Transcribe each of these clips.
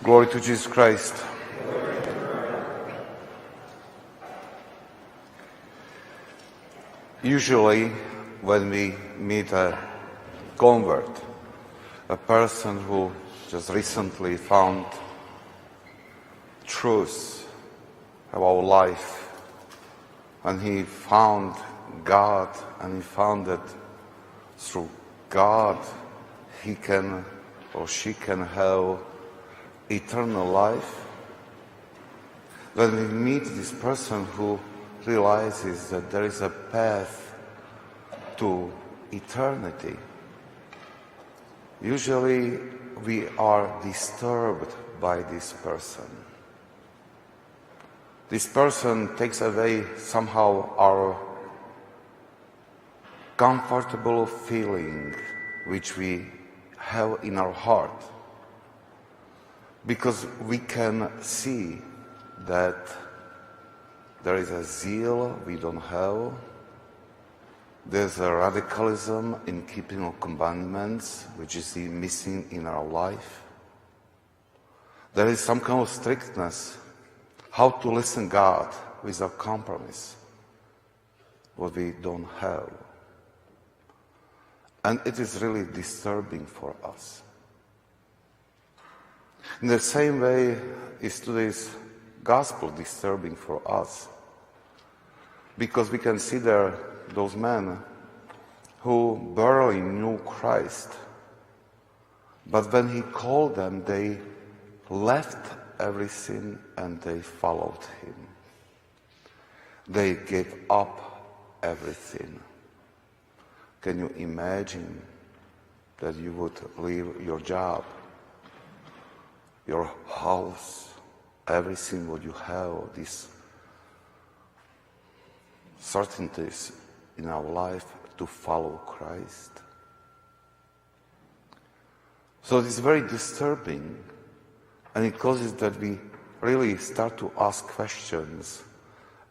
Glory to Jesus Christ. Usually, when we meet a convert, a person who just recently found truth about life, and he found God, and he found that through God he can or she can have eternal life. When we meet this person who realizes that there is a path to eternity, usually we are disturbed by this person. This person takes away somehow our comfortable feeling which we have in our heart, because we can see that there is a zeal we don't have, there's a radicalism in keeping of commandments which is missing in our life, there is some kind of strictness how to listen God without compromise, what we don't have. And it is really disturbing for us. In the same way is today's gospel disturbing for us, because we consider those men who barely knew Christ, but when he called them, they left everything and they followed him. They gave up everything. Can you imagine that you would leave your job, your house, everything what you have, these certainties in our life to follow Christ? So it is very disturbing, and it causes that we really start to ask questions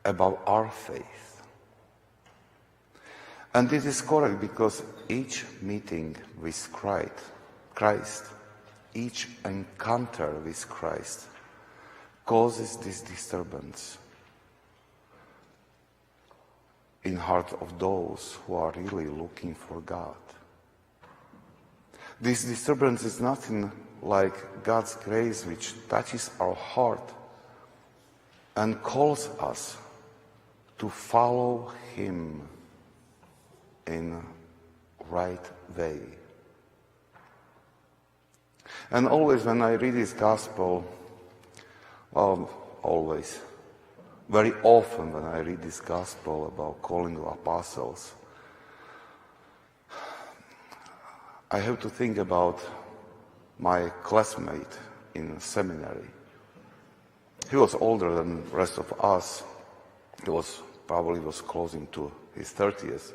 about our faith. And this is correct, because each meeting with Christ, each encounter with Christ causes this disturbance in heart of those who are really looking for God. This disturbance is nothing like God's grace which touches our heart and calls us to follow him in right way. And always when I read this gospel, very often when I read this gospel about calling of apostles, I have to think about my classmate in seminary. He was older than the rest of us. He was closing to his 30th.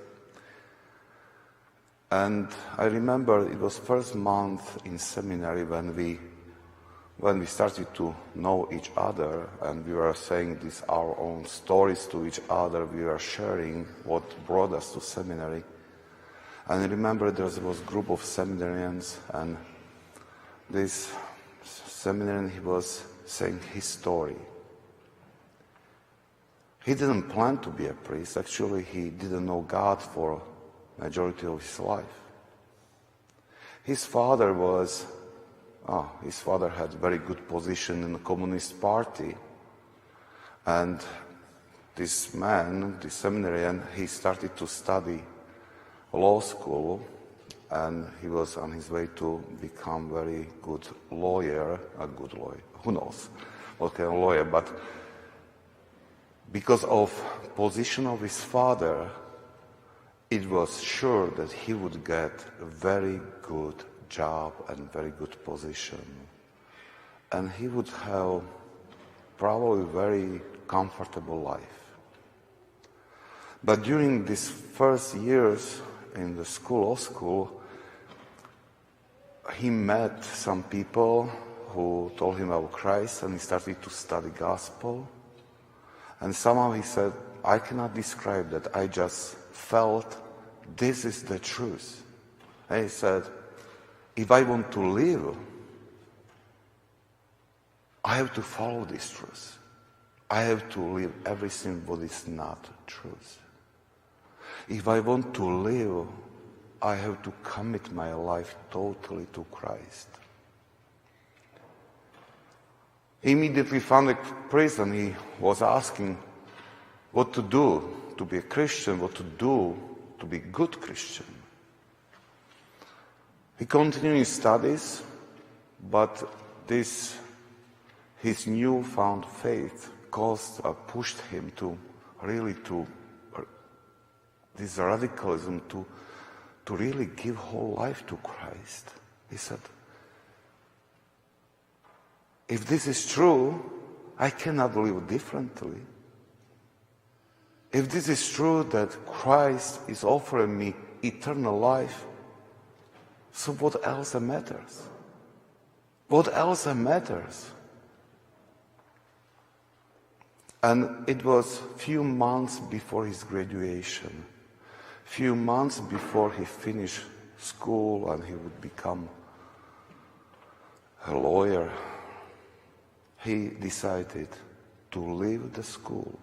And I remember it was first month in seminary when we started to know each other, and we were saying our own stories to each other. We were sharing what brought us to seminary. And I remember there was a group of seminarians, and this seminarian, he was saying his story. He didn't plan to be a priest. Actually, he didn't know God for majority of his life. His father had very good position in the Communist Party, and this man, this seminarian, he started to study law school, and he was on his way to become very good lawyer, who knows what kind of lawyer, but because of position of his father, it was sure that he would get a very good job and very good position. And he would have probably very comfortable life. But during these first years in the law school, he met some people who told him about Christ, and he started to study gospel. And somehow he said, I cannot describe that, I just felt this is the truth. And he said, if I want to live, I have to follow this truth. I have to live everything what is not truth. If I want to live, I have to commit my life totally to Christ. He immediately found a priest and he was asking what to do to be a Christian, what to do to be a good Christian. He continued his studies, but his newfound faith pushed him to this radicalism, to really give whole life to Christ. He said, if this is true, I cannot live differently. If this is true that Christ is offering me eternal life, so what else matters? What else matters? And it was few months before his graduation, few months before he finished school and he would become a lawyer, he decided to leave the school.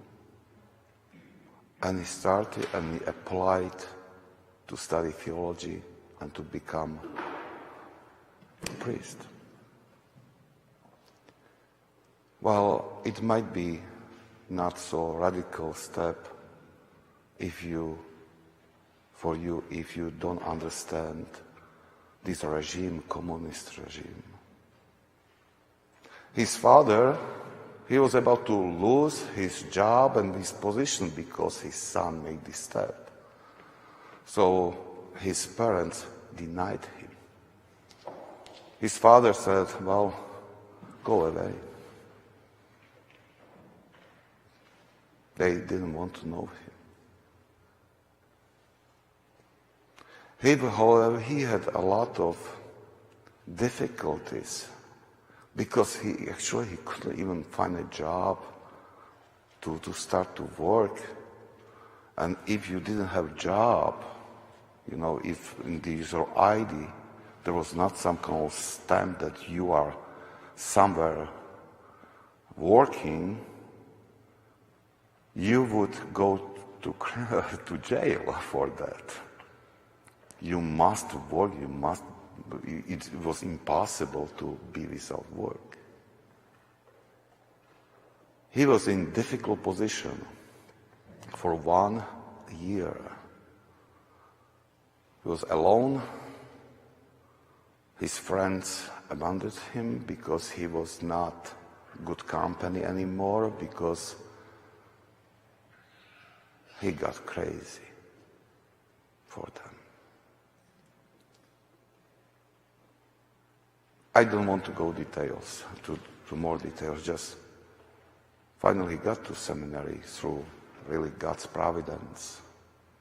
And he started and he applied to study theology and to become a priest. Well, it might be not so radical step if you don't understand this regime, communist regime. His father, he was about to lose his job and his position because his son made this step. So his parents denied him. His father said, well, go away. They didn't want to know him. However, he had a lot of difficulties because he couldn't even find a job to start to work. And if you didn't have a job, if in the user ID there was not some kind of stamp that you are somewhere working, you would go to jail for that. You must work, it was impossible to be without work. He was in difficult position for 1 year. He was alone. His friends abandoned him because he was not good company anymore, because he got crazy for them. I don't want to go to more details, just finally got to seminary through really God's providence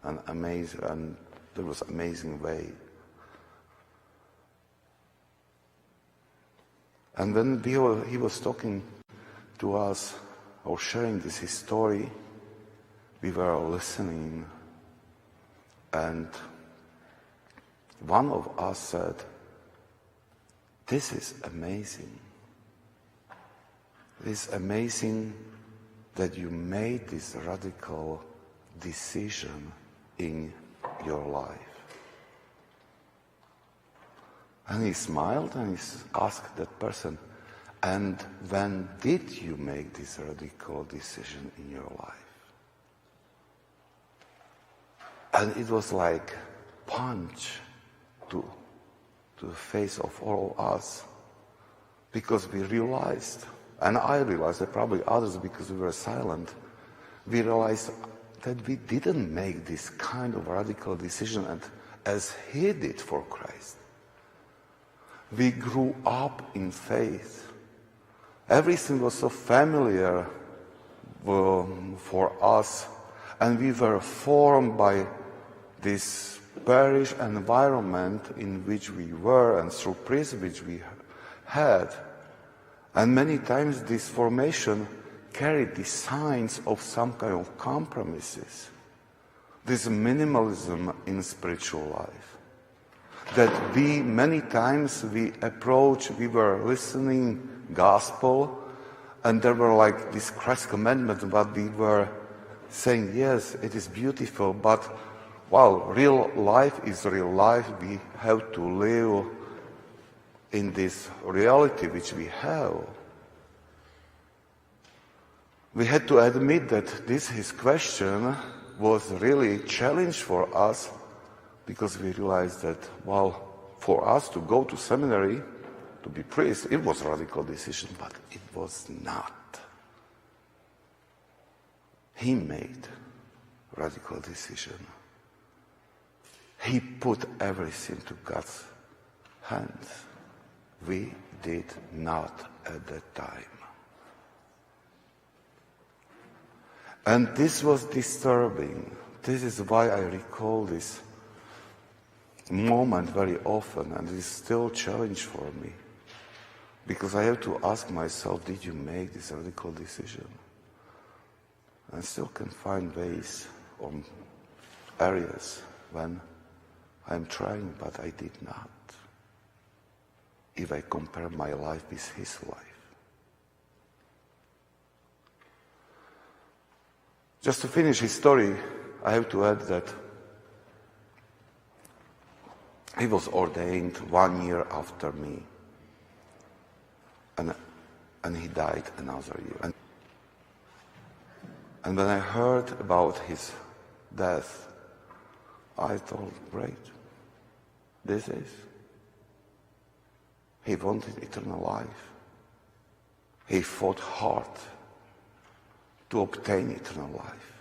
and there was amazing way. And when he was talking to us or sharing this his story, we were listening, and one of us said, this is amazing. It's amazing that you made this radical decision in your life. And he smiled and he asked that person, and when did you make this radical decision in your life? And it was like punch to the face of all of us, because we realized, and I realized, and probably others because we were silent, we realized that we didn't make this kind of radical decision as he did for Christ. We grew up in faith. Everything was so familiar for us, and we were formed by this parish environment in which we were and through privilege we had. And many times this formation carried the signs of some kind of compromises. This minimalism in spiritual life. That many times we were listening gospel And there were like these Christ commandments, but we were saying, yes, it is beautiful, but well, real life is real life. We have to live in this reality which we have. We had to admit that his question was really a challenge for us, because we realized that, well, for us to go to seminary, to be priests, it was a radical decision, but it was not. He made a radical decision. He put everything to God's hands. We did not at that time. And this was disturbing. This is why I recall this moment very often, and it is still a challenge for me. Because I have to ask myself, did you make this radical decision? I still can find ways or areas when I'm trying, but I did not. If I compare my life with his life. Just to finish his story, I have to add that he was ordained 1 year after me. And he died another year. And when I heard about his death, I thought, great, this is. He wanted eternal life. He fought hard to obtain eternal life.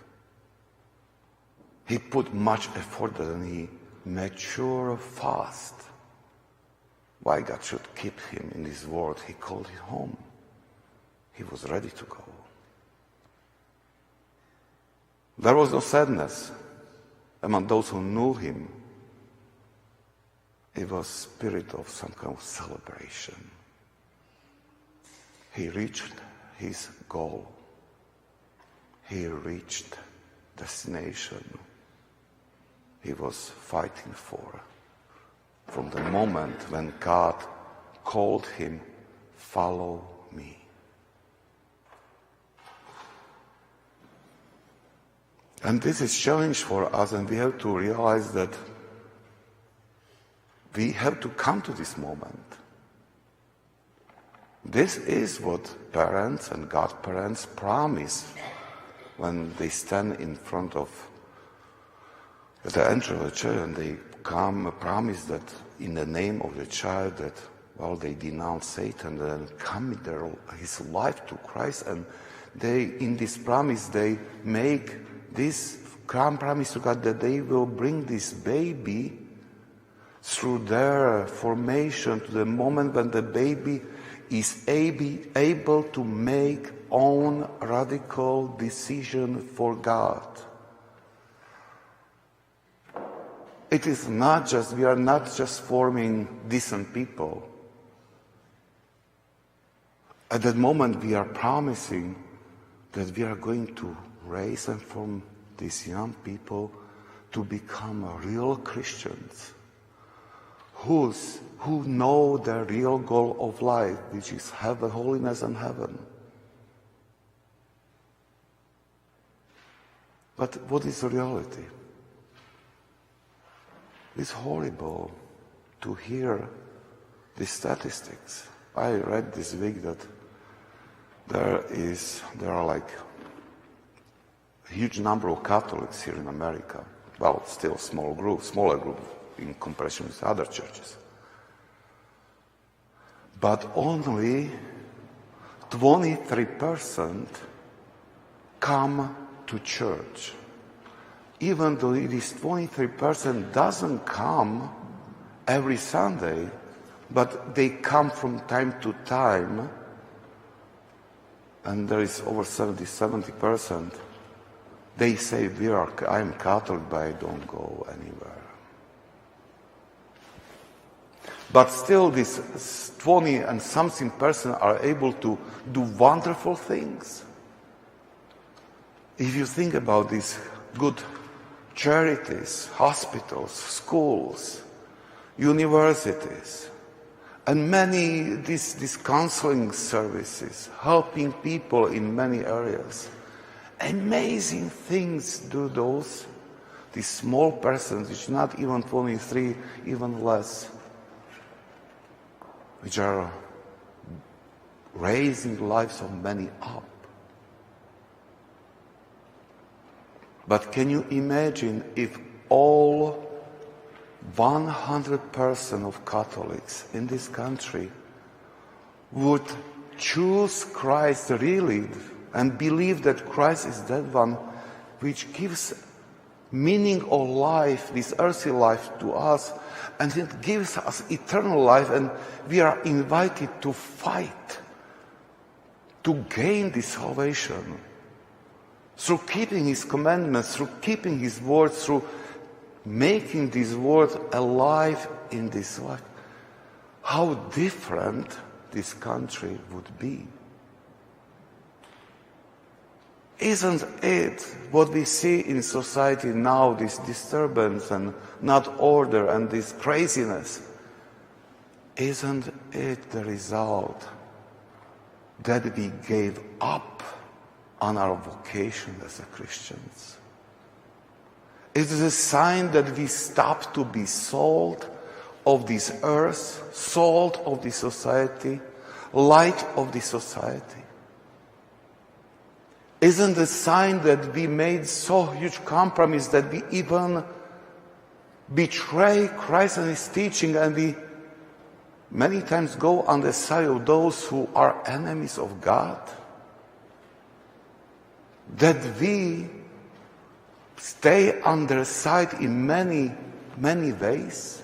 He put much effort and he made sure fast. Why God should keep him in this world? He called it home. He was ready to go. There was no sadness among those who knew him. It was spirit of some kind of celebration. He reached his goal. He reached destination he was fighting for. From the moment when God called him, follow me. And this is a challenge for us, and we have to realize that we have to come to this moment. This is what parents and godparents promise when they stand in front of the entrance of the church, and they promise that in the name of the child that, well, they denounce Satan and commit his life to Christ, and they, in this promise, they make this promise to God that they will bring this baby through their formation to the moment when the baby is able to make own radical decision for God. It is not just, we are not just forming decent people. At that moment we are promising that we are going to raise and form these young people to become real Christians who know the real goal of life, which is heaven, holiness and heaven. But what is the reality? It's horrible to hear these statistics. I read this week that there are like a huge number of Catholics here in America. Well, still smaller group in comparison with other churches. But only 23% come to church. Even though this 23% doesn't come every Sunday, but they come from time to time, and there is over 70%, they say, I'm Catholic, but I don't go anywhere. But still, this 20 and something percent are able to do wonderful things. If you think about these good charities, hospitals, schools, universities, And many, these counseling services, helping people in many areas. Amazing things do these small percentages, not even 23, even less, which are raising lives of many up. But can you imagine if all 100% of Catholics in this country would choose Christ really and believe that Christ is that one which gives meaning of life, this earthly life to us, and it gives us eternal life, and we are invited to fight to gain this salvation through keeping His commandments, through keeping His words, through making this word alive in this life. How different this country would be. Isn't it what we see in society now, this disturbance and not order and this craziness? Isn't it the result that we gave up on our vocation as Christians? It is a sign that we stop to be salt of this earth, salt of this society, light of this society. Isn't it a sign that we made so huge compromise that we even betray Christ and His teaching, and we many times go on the side of those who are enemies of God? That we stay on their side in many, many ways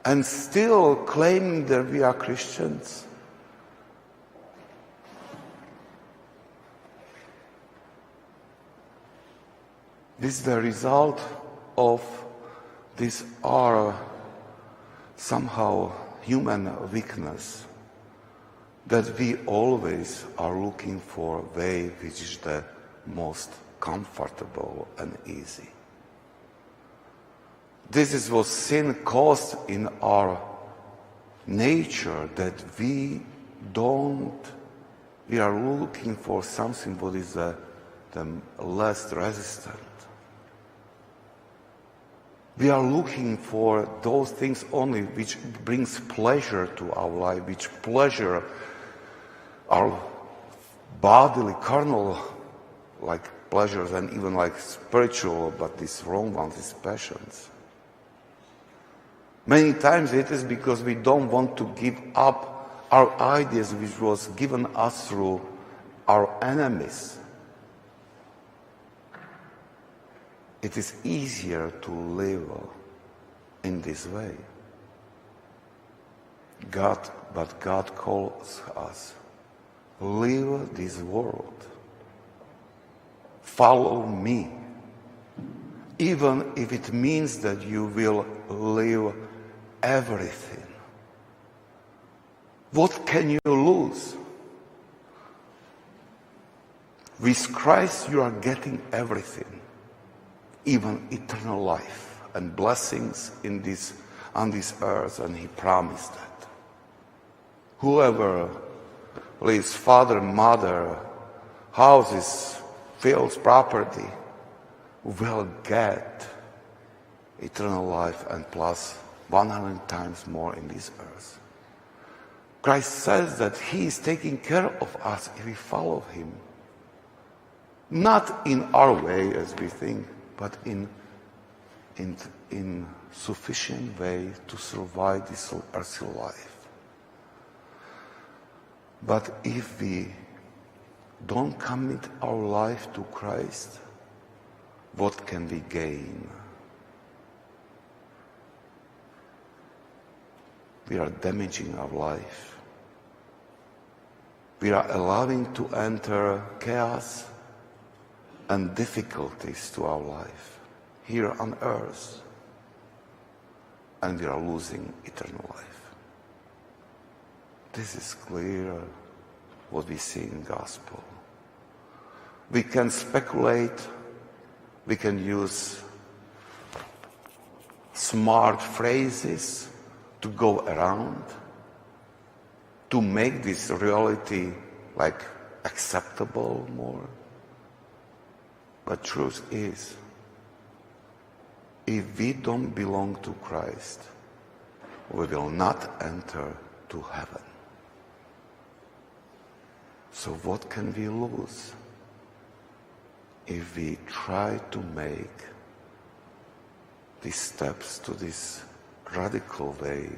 and still claiming that we are Christians? This is the result of this our somehow human weakness, that we always are looking for a way which is the most comfortable and easy. This is what sin caused in our nature, that we are looking for something what is the less resistant. We are looking for those things only which brings pleasure to our life, which pleasure our bodily, carnal, like pleasures, and even like spiritual, but these wrong ones, these passions. Many times it is because we don't want to give up our ideas which was given us through our enemies. It is easier to live in this way. But God calls us, live this world. Follow me. Even if it means that you will leave everything. What can you lose? With Christ you are getting everything. Even eternal life and blessings on this earth, and He promised that. Whoever leaves father, mother, houses, fields, property, will get eternal life and plus 100 times more in this earth. Christ says that He is taking care of us if we follow Him. Not in our way as we think, but in sufficient way to survive this earthly life. But if we don't commit our life to Christ, what can we gain? We are damaging our life. We are allowing to enter chaos and difficulties to our life here on earth, and we are losing eternal life. This is clear what we see in gospel. We can speculate, we can use smart phrases to go around, to make this reality like acceptable more. But truth is, if we don't belong to Christ, we will not enter to heaven. So what can we lose if we try to make these steps to this radical way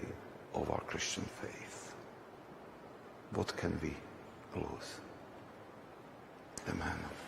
of our Christian faith? What can we lose? Amen.